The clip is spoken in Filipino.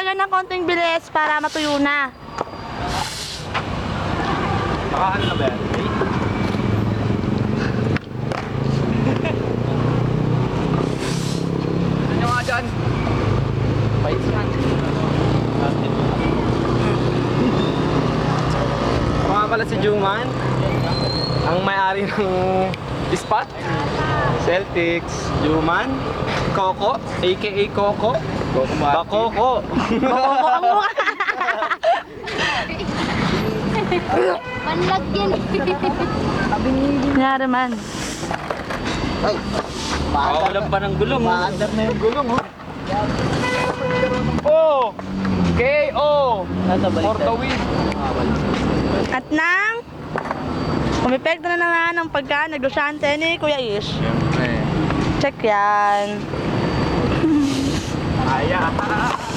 lagyan ng konting bilis para matuyo na. Ano na ba yan? Ano nga dyan? Paisman. Ako nga pala si Juman, ang may-ari ng spot. Celtics, Juman, Coco, aka Coco. Bakoko. Panlagyan. Nangyari man. Ay, Walang pa ng gulong. maandar na yung gulong, oh. Oh! KO! For the win. At nang umepekto na naman ang pagka-negosyante ni Kuya Ish. Siyempre. Check yan. Aya.